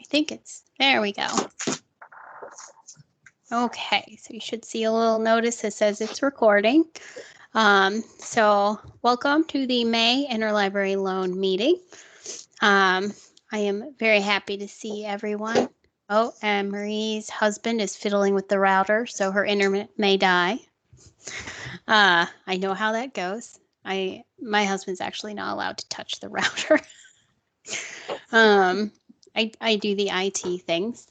I think there we go. Okay, so you should see a little notice that says it's recording. So welcome to the May Interlibrary Loan meeting. I am very happy to see everyone. Oh, and Marie's husband is fiddling with the router, so her internet may die. I know how that goes. My husband's actually not allowed to touch the router. I do the IT things.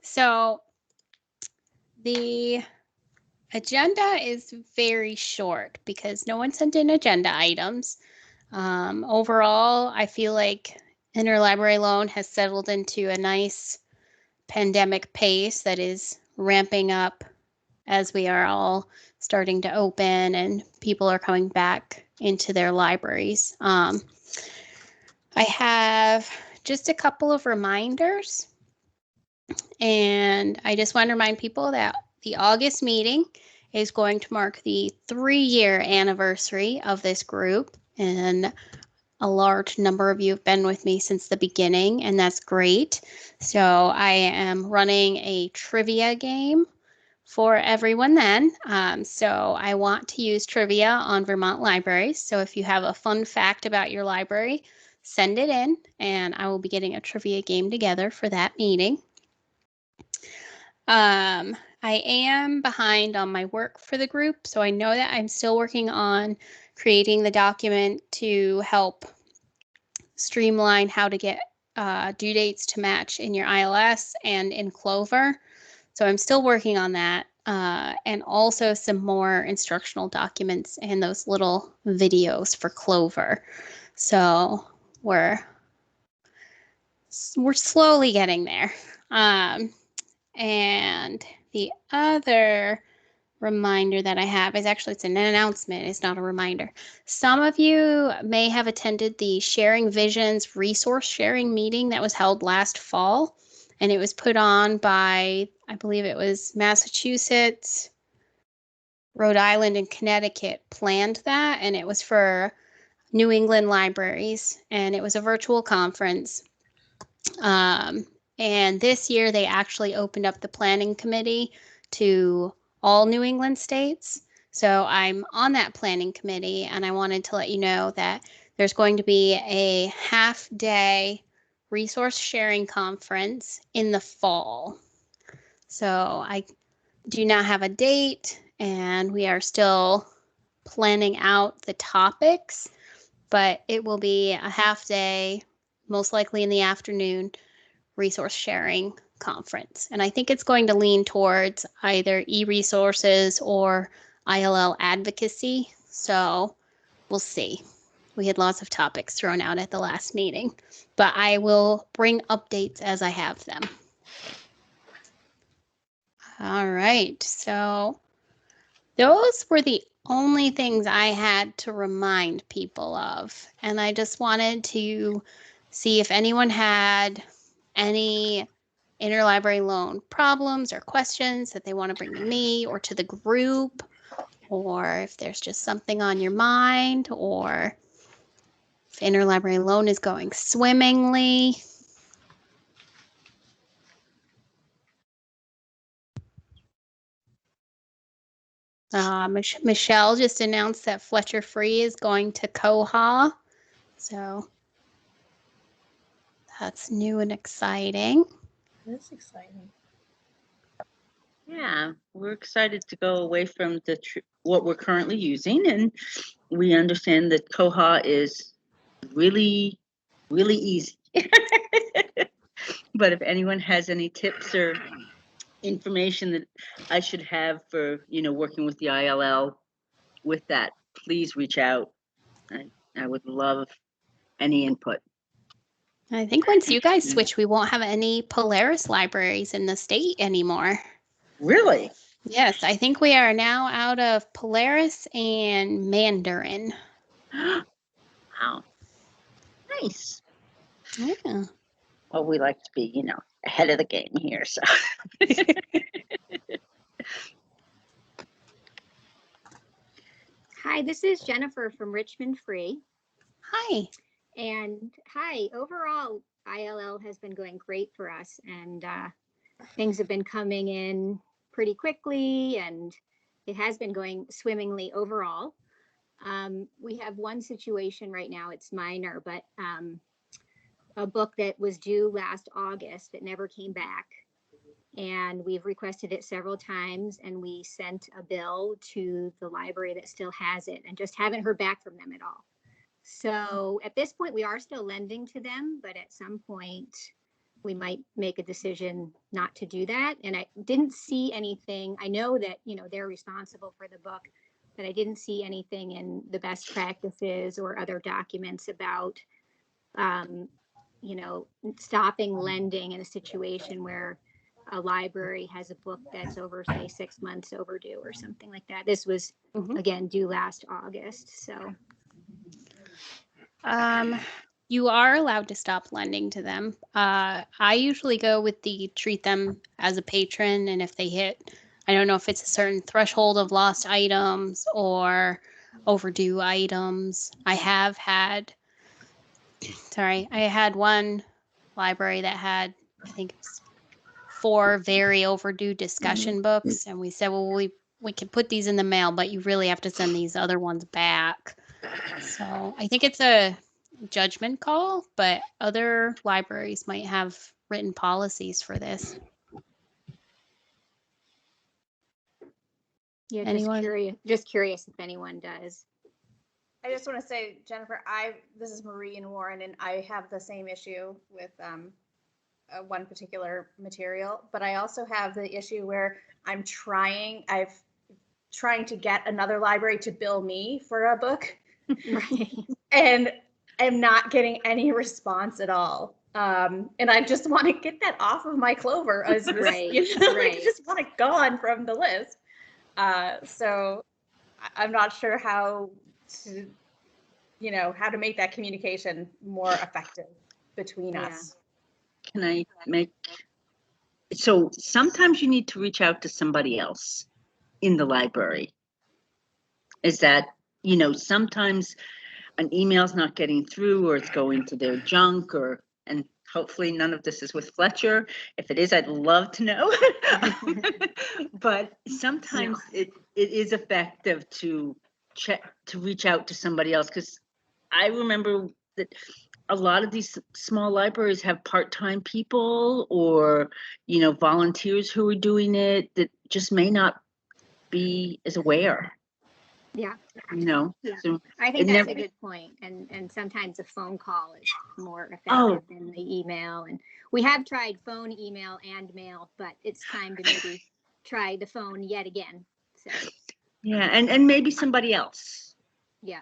So the agenda is very short because no one sent in agenda items. Overall, I feel like Interlibrary Loan has settled into a nice pandemic pace that is ramping up as we are all starting to open and people are coming back into their libraries. I have just a couple of reminders, and I just want to remind people that the August meeting is going to mark the 3-year anniversary of this group, and a large number of you have been with me since the beginning, and that's great. So I am running a trivia game for everyone then. So I want to use trivia on Vermont libraries. So if you have a fun fact about your library, send it in, and I will be getting a trivia game together for that meeting. I am behind on my work for the group, so I know that I'm still working on creating the document to help streamline how to get due dates to match in your ILS and in Clover. So I'm still working on that, and also some more instructional documents and those little videos for Clover. So we're slowly getting there. And the other reminder that I have is actually, it's an announcement. It's not a reminder. Some of you may have attended the Sharing Visions resource sharing meeting that was held last fall, and it was put on by, I believe it was Massachusetts, Rhode Island, and Connecticut planned that, and it was for New England libraries, and it was a virtual conference. And this year they actually opened up the planning committee to all New England states. So I'm on that planning committee, and I wanted to let you know that there's going to be a half-day resource sharing conference in the fall. So I do not have a date, and we are still planning out the topics, but it will be a half day, most likely in the afternoon, resource sharing conference. And I think it's going to lean towards either e-resources or ILL advocacy. So we'll see. We had lots of topics thrown out at the last meeting, but I will bring updates as I have them. All right, so those were the only things I had to remind people of. And I just wanted to see if anyone had any interlibrary loan problems or questions that they want to bring to me or to the group, or if there's just something on your mind, or if interlibrary loan is going swimmingly. Michelle just announced that Fletcher Free is going to Koha, so that's new and exciting. That's exciting. Yeah, we're excited to go away from what we're currently using, and we understand that Koha is really, really easy. But if anyone has any tips or information that I should have for, working with the ILL with that, please reach out. I would love any input. I think once you guys switch, we won't have any Polaris libraries in the state anymore. Really? Yes, I think we are now out of Polaris and Mandarin. Wow. Nice. Yeah. Well, we like to be, ahead of the game here, so. Hi, this is Jennifer from Richmond Free. Hi. And hi, overall, ILL has been going great for us, and things have been coming in pretty quickly, and it has been going swimmingly overall. We have one situation right now, it's minor, but a book that was due last August that never came back. And we've requested it several times, and we sent a bill to the library that still has it and just haven't heard back from them at all. So at this point, we are still lending to them, but at some point we might make a decision not to do that. And I didn't see anything. I know that, they're responsible for the book, but I didn't see anything in the best practices or other documents about, stopping lending in a situation where a library has a book that's over, say, 6 months overdue or something like that. This was, again, due last August. So you are allowed to stop lending to them. I usually go with the treat them as a patron, and if they hit, I don't know if it's a certain threshold of lost items or overdue items. I had one library that had, I think it was 4 very overdue discussion books, and we said, well, we can put these in the mail, but you really have to send these other ones back. So I think it's a judgment call, but other libraries might have written policies for this. yeah, Anyone? just curious if anyone does. I just want to say, Jennifer, this is Marie and Warren, and I have the same issue with one particular material, but I also have the issue where I'm trying to get another library to bill me for a book, Right. and I'm not getting any response at all. And I just want to get that off of my Clover. Right. I just want it gone from the list. So I'm not sure how to, how to make that communication more effective between us. Can I so sometimes you need to reach out to somebody else in the library. Is that, sometimes an email's not getting through, or it's going to their junk, and hopefully none of this is with Fletcher. If it is, I'd love to know. But sometimes it is effective to reach out to somebody else, because I remember that a lot of these small libraries have part-time people or, volunteers who are doing it that just may not be as aware. Yeah. So I think that's a good point. And sometimes a phone call is more effective than the email. And we have tried phone, email, and mail, but it's time to maybe try the phone yet again. So yeah, and maybe somebody else. Yeah.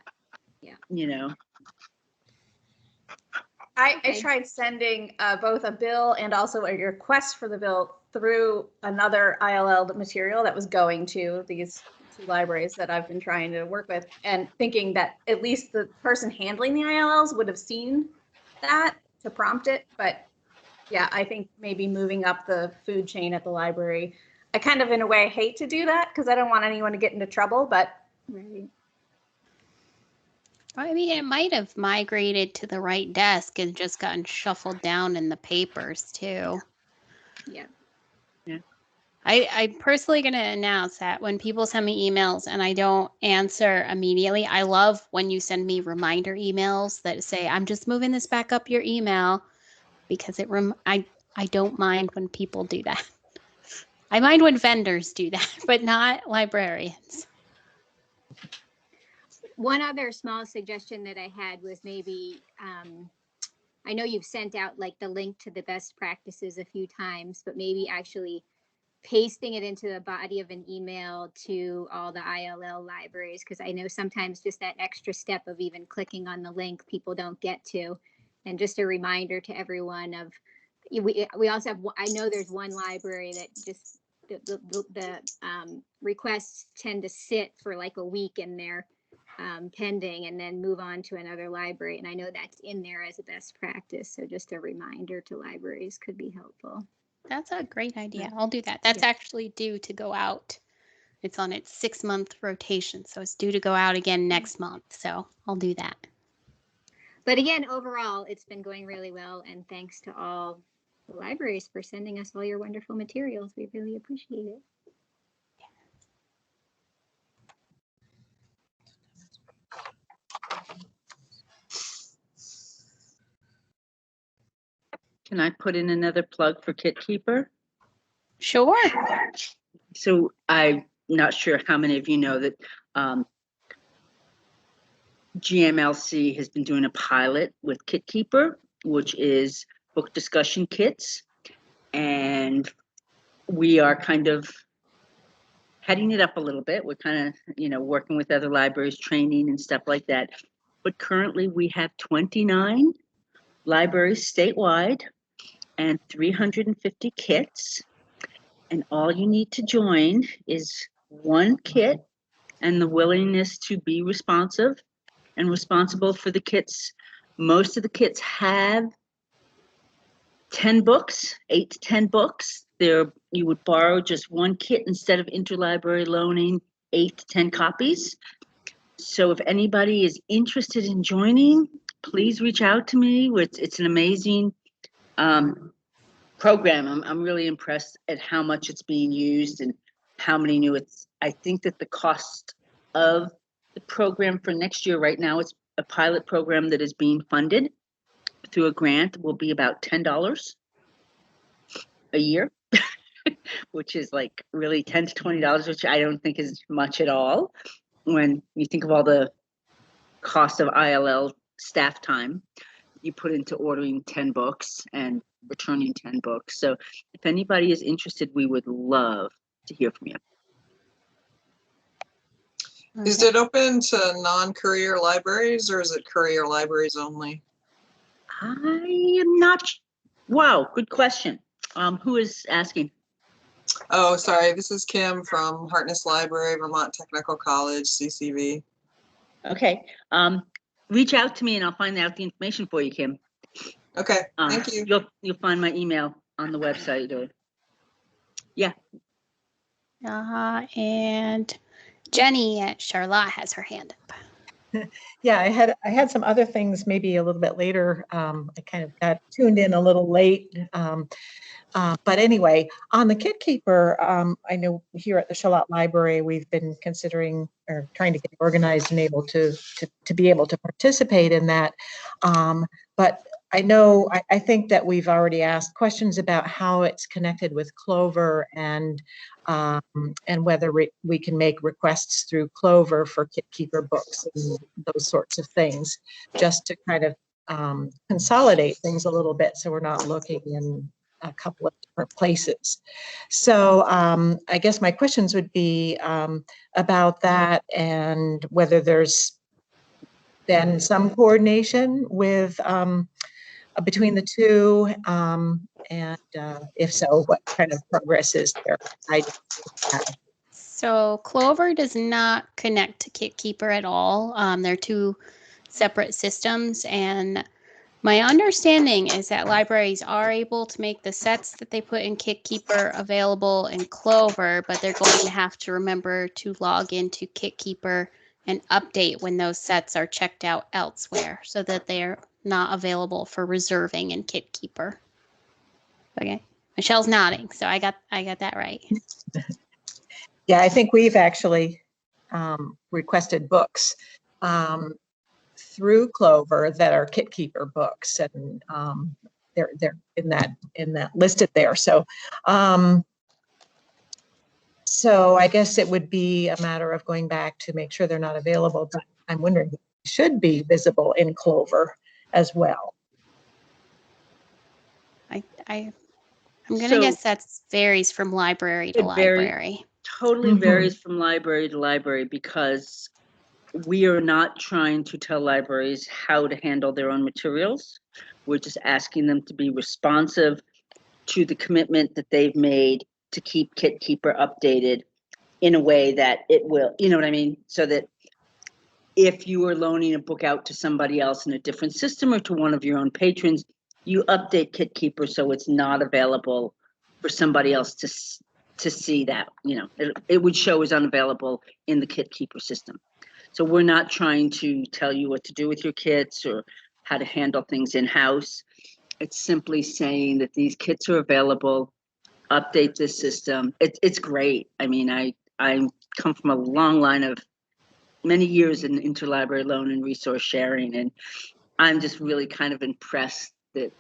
I tried sending both a bill and also a request for the bill through another ILL material that was going to these 2 libraries that I've been trying to work with, and thinking that at least the person handling the ILLs would have seen that to prompt it. But yeah, I think maybe moving up the food chain at the library, I kind of in a way hate to do that because I don't want anyone to get into trouble, but right. I mean, it might have migrated to the right desk and just gotten shuffled down in the papers too. Yeah. I'm personally going to announce that when people send me emails and I don't answer immediately, I love when you send me reminder emails that say, I'm just moving this back up your email, because I don't mind when people do that. I mind when vendors do that, but not librarians. One other small suggestion that I had was maybe, I know you've sent out like the link to the best practices a few times, but maybe actually pasting it into the body of an email to all the ILL libraries, because I know sometimes just that extra step of even clicking on the link people don't get to. And just a reminder to everyone of, we also have, I know there's one library that just the requests tend to sit for like a week in there pending, and then move on to another library. And I know that's in there as a best practice. So just a reminder to libraries could be helpful. That's a great idea. I'll do that. That's actually due to go out. It's on its 6-month rotation, so it's due to go out again next month. So I'll do that. But again, overall, it's been going really well. And thanks to all the libraries for sending us all your wonderful materials. We really appreciate it. Can I put in another plug for Kit Keeper? Sure. So I'm not sure how many of you know that GMLC has been doing a pilot with Kit Keeper, which is book discussion kits. And we are kind of heading it up a little bit. We're kind of, working with other libraries, training and stuff like that. But currently we have 29 libraries statewide and 350 kits. And all you need to join is one kit and the willingness to be responsive and responsible for the kits. Most of the kits have 10 books, 8 to 10 books. You would borrow just one kit instead of interlibrary loaning 8 to 10 copies. So if anybody is interested in joining, please reach out to me. It's an amazing program. I'm really impressed at how much it's being used and how many new I think that the cost of the program for next year right now, it's a pilot program that is being funded through a grant, will be about $10 a year, which is like really $10 to $20, which I don't think is much at all when you think of all the cost of ILL staff time you put into ordering 10 books and returning 10 books. So if anybody is interested, we would love to hear from you. Is it open to non-career libraries or is it career libraries only? I am not. Wow, good question. Who is asking? Oh, sorry. This is Kim from Hartness Library, Vermont Technical College, CCV. Okay. Reach out to me and I'll find out the information for you, Kim. Okay, thank you. You'll find my email on the website. Or yeah. And Jenny at Charlotte has her hand up. Yeah, I had some other things maybe a little bit later. I kind of got tuned in a little late. But anyway, on the Kit Keeper, I know here at the Charlotte Library, we've been considering or trying to get organized and able to be able to participate in that. But I know, I think that we've already asked questions about how it's connected with Clover and whether we can make requests through Clover for Kit Keeper books and those sorts of things, just to kind of consolidate things a little bit so we're not looking in a couple of different places. So I guess my questions would be about that and whether there's been some coordination with between the two, and if so, what kind of progress is there? So Clover does not connect to Kit Keeper at all. They're two separate systems, and my understanding is that libraries are able to make the sets that they put in Kit Keeper available in Clover, but they're going to have to remember to log into Kit Keeper and update when those sets are checked out elsewhere so that they're not available for reserving in Kit Keeper. Okay, Michelle's nodding, so I got that right. Yeah, I think we've actually requested books through Clover that are Kit Keeper books, and they're in that listed there. So so I guess it would be a matter of going back to make sure they're not available, but I'm wondering if they should be visible in Clover as well. I'm gonna guess that varies from library to library. Totally varies from library to library, because we are not trying to tell libraries how to handle their own materials. We're just asking them to be responsive to the commitment that they've made to keep Kit Keeper updated in a way that it will, you know what I mean? So that if you are loaning a book out to somebody else in a different system or to one of your own patrons, you update Kit Keeper so it's not available for somebody else to see that, it would show as unavailable in the Kit Keeper system. So we're not trying to tell you what to do with your kits or how to handle things in-house. It's simply saying that these kits are available, update this system. It's great. I mean, I come from a long line of many years in interlibrary loan and resource sharing, and I'm just really kind of impressed that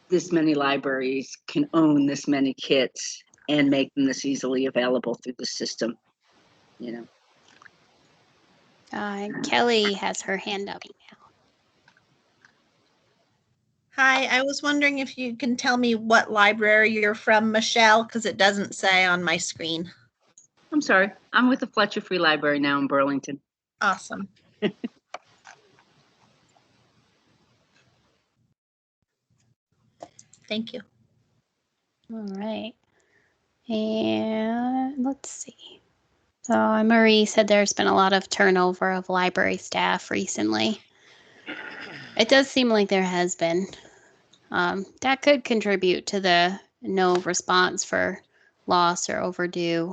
this many libraries can own this many kits and make them this easily available through the system, you know. Kelly has her hand up now. Hi, I was wondering if you can tell me what library you're from, Michelle, because it doesn't say on my screen. I'm sorry, I'm with the Fletcher Free Library now in Burlington. Awesome. Thank you. All right. And let's see. Marie said there's been a lot of turnover of library staff recently. It does seem like there has been. That could contribute to the no response for loss or overdue.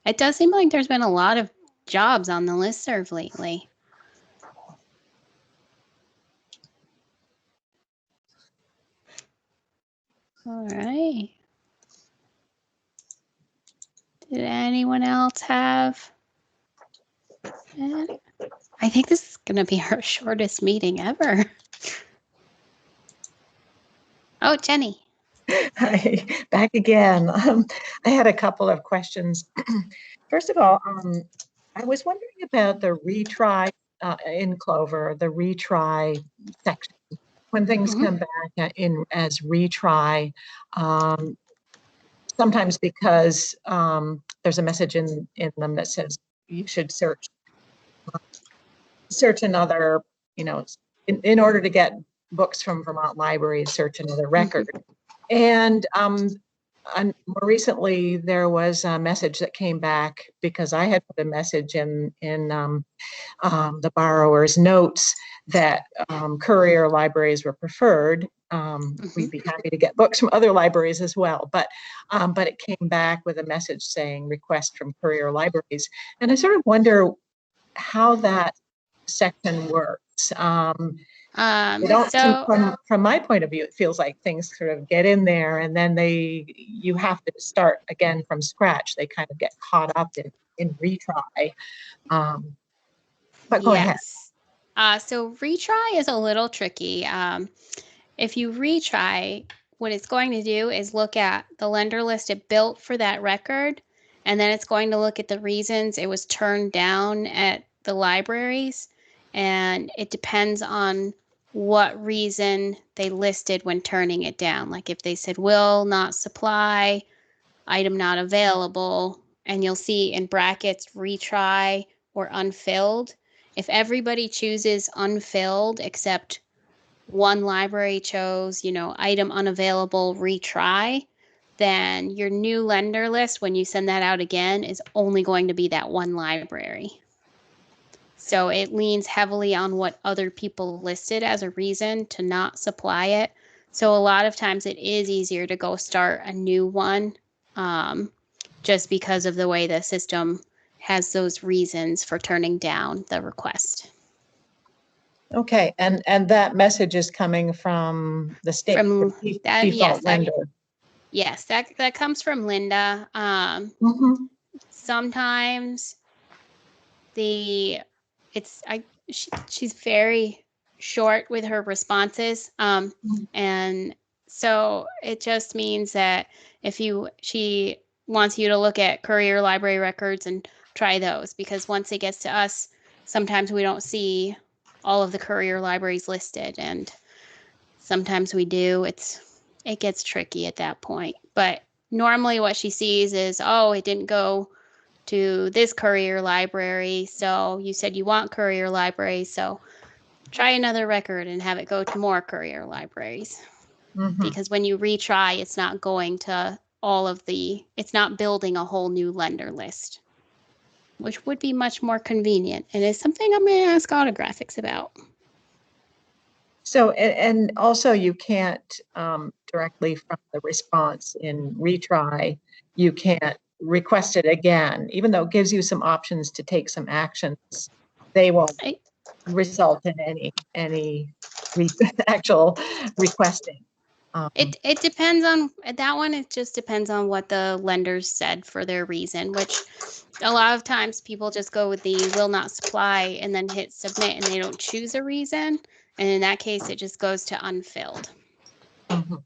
It does seem like there's been a lot of jobs on the listserv lately. All right. Did anyone else have? I think this is going to be our shortest meeting ever. Oh, Jenny. Hi, back again. I had a couple of questions. First of all, I was wondering about the retry in Clover, the retry section. When things come back in as retry, sometimes because there's a message in them that says you should search another, you know, in order to get books from Vermont libraries, search another record. And more recently, there was a message that came back because I had put a message in the borrower's notes that courier libraries were preferred. We'd be happy to get books from other libraries as well, but it came back with a message saying request from courier libraries, and I sort of wonder how that section works. From my point of view, it feels like things sort of get in there and then you have to start again from scratch. They kind of get caught up in retry. But go ahead. So retry is a little tricky. If you retry, what it's going to do is look at the lender list it built for that record, and then it's going to look at the reasons it was turned down at the libraries, and it depends on what reason they listed when turning it down. Like if they said will not supply, item not available, and you'll see in brackets retry or unfilled. If everybody chooses unfilled except one library chose, item unavailable, retry, then your new lender list, when you send that out again, is only going to be that one library. So it leans heavily on what other people listed as a reason to not supply it. So a lot of times it is easier to go start a new one, just because of the way the system has those reasons for turning down the request. Okay, and that message is coming from the state default lender. Yes, that comes from Linda. Sometimes she's very short with her responses, and so it just means that she wants you to look at courier library records and try those, because once it gets to us, sometimes we don't see all of the courier libraries listed, and sometimes we do. It gets tricky at that point, but normally what she sees is, oh, it didn't go to this courier library, so you said you want courier libraries, so try another record and have it go to more courier libraries. Because when you retry, it's not going to it's not building a whole new lender list, which would be much more convenient, and is something I'm going to ask Autographics about. So, and also you can't directly from the response in retry, you can't request it again, even though it gives you some options to take some actions. They won't result in any actual requesting. It depends on that one. It just depends on what the lenders said for their reason, which a lot of times people just go with the will not supply and then hit submit and they don't choose a reason. And in that case, it just goes to unfilled. Mhm.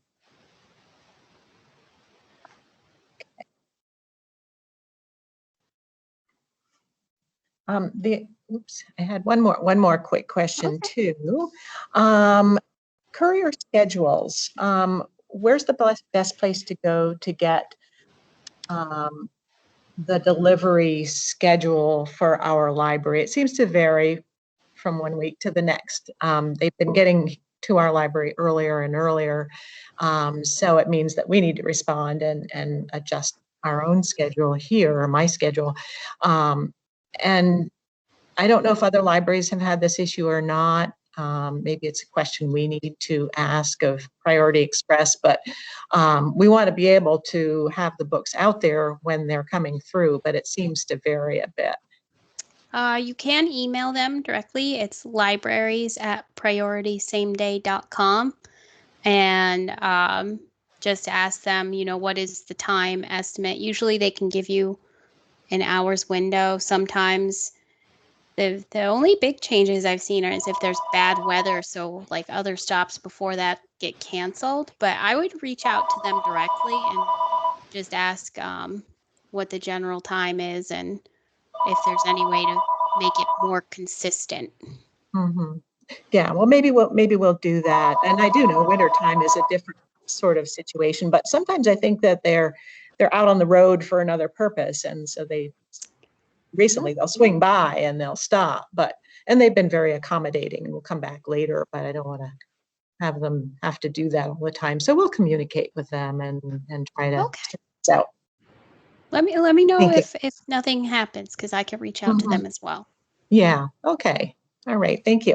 Oops, I had one more quick question too. Courier schedules. Where's the best place to go to get the delivery schedule for our library? It seems to vary from one week to the next. They've been getting to our library earlier and earlier. So it means that we need to respond and adjust our own schedule here, or my schedule. And I don't know if other libraries have had this issue or not. Maybe it's a question we need to ask of Priority Express, but we want to be able to have the books out there when they're coming through, but it seems to vary a bit. You can email them directly. It's libraries@prioritysameday.com, and just ask them, what is the time estimate? Usually they can give you an hour's window. Sometimes the only big changes I've seen is if there's bad weather, so like other stops before that get canceled. But I would reach out to them directly and just ask what the general time is and if there's any way to make it more consistent. Mm-hmm. Yeah, well, maybe we'll do that. And I do know wintertime is a different sort of situation, but sometimes I think that they're out on the road for another purpose, and so recently they'll swing by and they'll stop, and they've been very accommodating and will come back later, but I don't want to have them have to do that all the time. So we'll communicate with them and try to Okay. sort this out. Let me know Thank you. if nothing happens, because I can reach out to them as well. Yeah. Okay. All right. Thank you.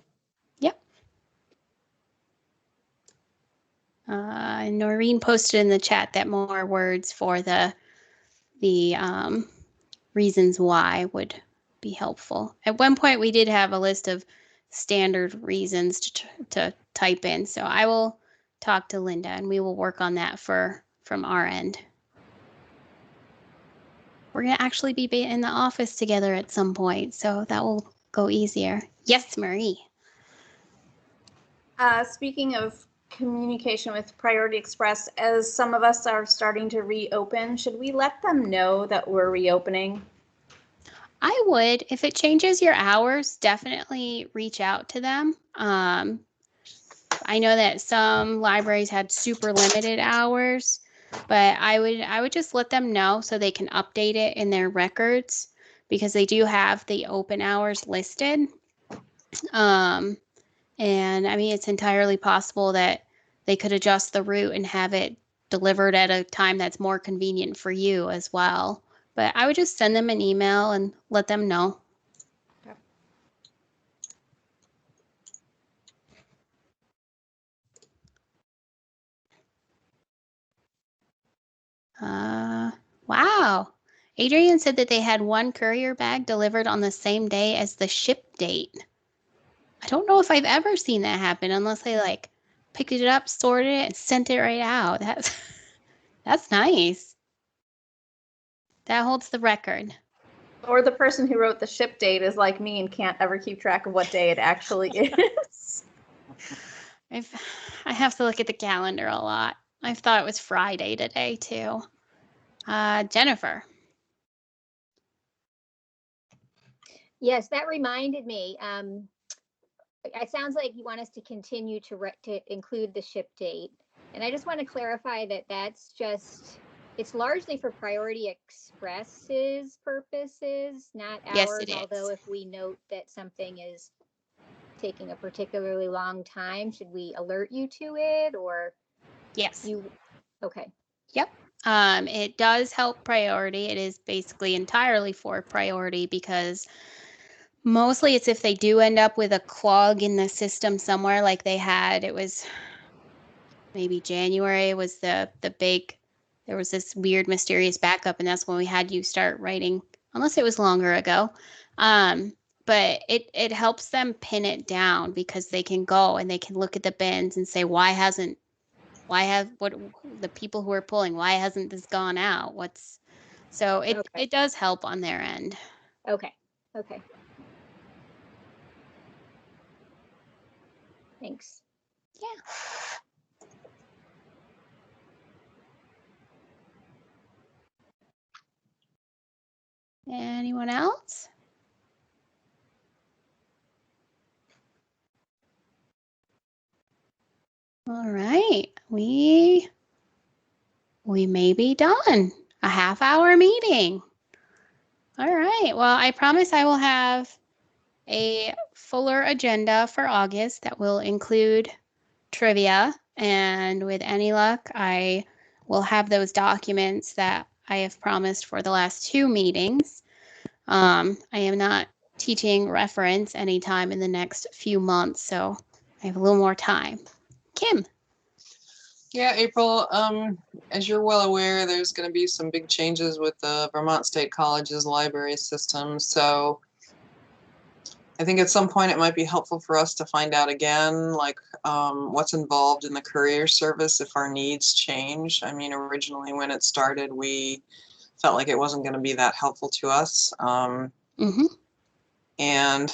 Yep. Noreen posted in the chat that more words for the reasons why would be helpful. At one point, we did have a list of standard reasons to type in. So I will talk to Linda and we will work on that from our end. We're going to actually be in the office together at some point, so that will go easier. Yes, Marie. Speaking of communication with Priority Express, as some of us are starting to reopen, should we let them know that we're reopening? I would. If it changes your hours, definitely reach out to them. I know that some libraries had super limited hours, but I would just let them know so they can update it in their records, because they do have the open hours listed. And I mean, it's entirely possible that they could adjust the route and have it delivered at a time that's more convenient for you as well. But I would just send them an email and let them know. Wow. Adrian said that they had one courier bag delivered on the same day as the ship date. I don't know if I've ever seen that happen unless they like picked it up, sorted it, and sent it right out. That's nice. That holds the record. Or the person who wrote the ship date is like me and can't ever keep track of what day it actually is. I have to look at the calendar a lot. I thought it was Friday today too. Jennifer. Yes, that reminded me. It sounds like you want us to continue to include the ship date. And I just want to clarify that it's largely for Priority Express's purposes, not Yes, ours. it is. Although if we note that something is taking a particularly long time, should we alert you to it, or? Yes. Okay. Yep. It does help Priority. It is basically entirely for Priority, because mostly it's if they do end up with a clog in the system somewhere, like they had. It was maybe January was the big, there was this weird mysterious backup, and that's when we had you start writing, unless it was longer ago. but it helps them pin it down because they can go and they can look at the bins and say, why have the people who are pulling, why hasn't this gone out? So Okay. it does help on their end. Okay. Okay. Thanks. Yeah. Anyone else? All right, we may be done. A half-hour meeting. All right, well, I promise I will have a fuller agenda for August that will include trivia, and with any luck, I will have those documents that I have promised for the last 2 meetings. I am not teaching reference anytime in the next few months, so I have a little more time. Kim. Yeah, April, as you're well aware, there's going to be some big changes with the Vermont State College's library system. So I think at some point it might be helpful for us to find out again, like what's involved in the courier service if our needs change. I mean, originally when it started, we felt like it wasn't going to be that helpful to us. And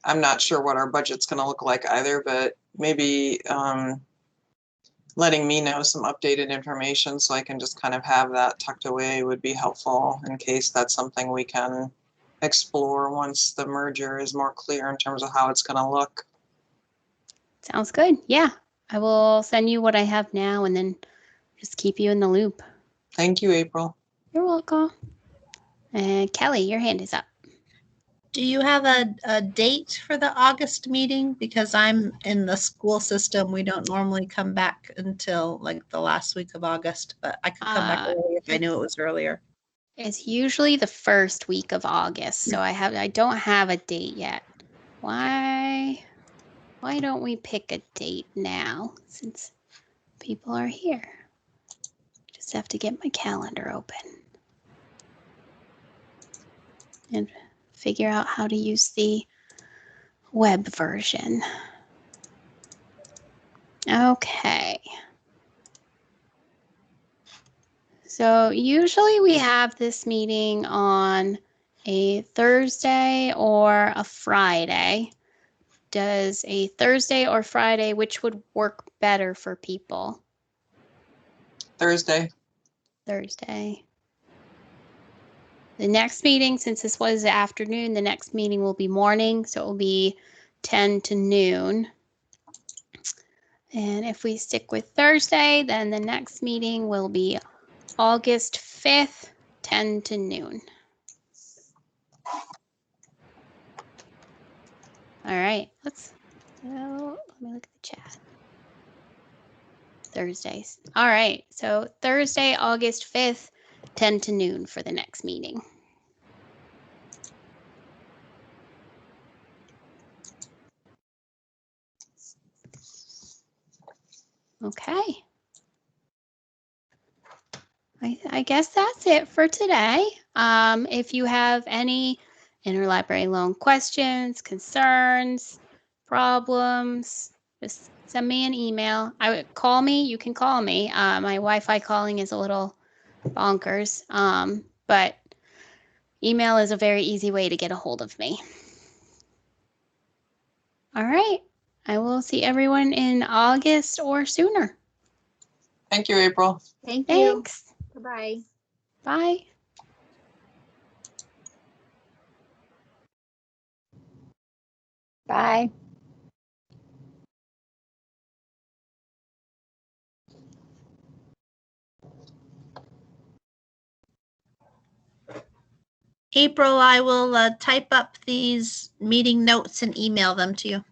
I'm not sure what our budget's going to look like either, but maybe letting me know some updated information so I can just kind of have that tucked away would be helpful in case that's something we can explore once the merger is more clear in terms of how it's going to look. Sounds good. Yeah, I will send you what I have now and then just keep you in the loop. Thank you, April. You're welcome. And Kelly, your hand is up. Do you have a date for the August meeting? Because I'm in the school system. We don't normally come back until like the last week of August, but I could come back early if I knew it was earlier. It's usually the first week of August, so I don't have a date yet. Why don't we pick a date now since people are here? Just have to get my calendar open and figure out how to use the web version. Okay. So usually we have this meeting on a Thursday or a Friday. Does a Thursday or Friday, which would work better for people? Thursday. Thursday. The next meeting, since this was the afternoon, the next meeting will be morning, so it will be 10 to noon. And if we stick with Thursday, then the next meeting will be August 5th, 10 to noon. All right, let me look at the chat. Thursdays. All right, so Thursday, August 5th, 10 to noon for the next meeting. Okay. I guess that's it for today. If you have any interlibrary loan questions, concerns, problems, just send me an email. Call me. You can call me. My Wi-Fi calling is a little bonkers, but email is a very easy way to get a hold of me. All right. I will see everyone in August or sooner. Thank you, April. Thank you. Thanks. Bye-bye. Bye. Bye. April, I will type up these meeting notes and email them to you.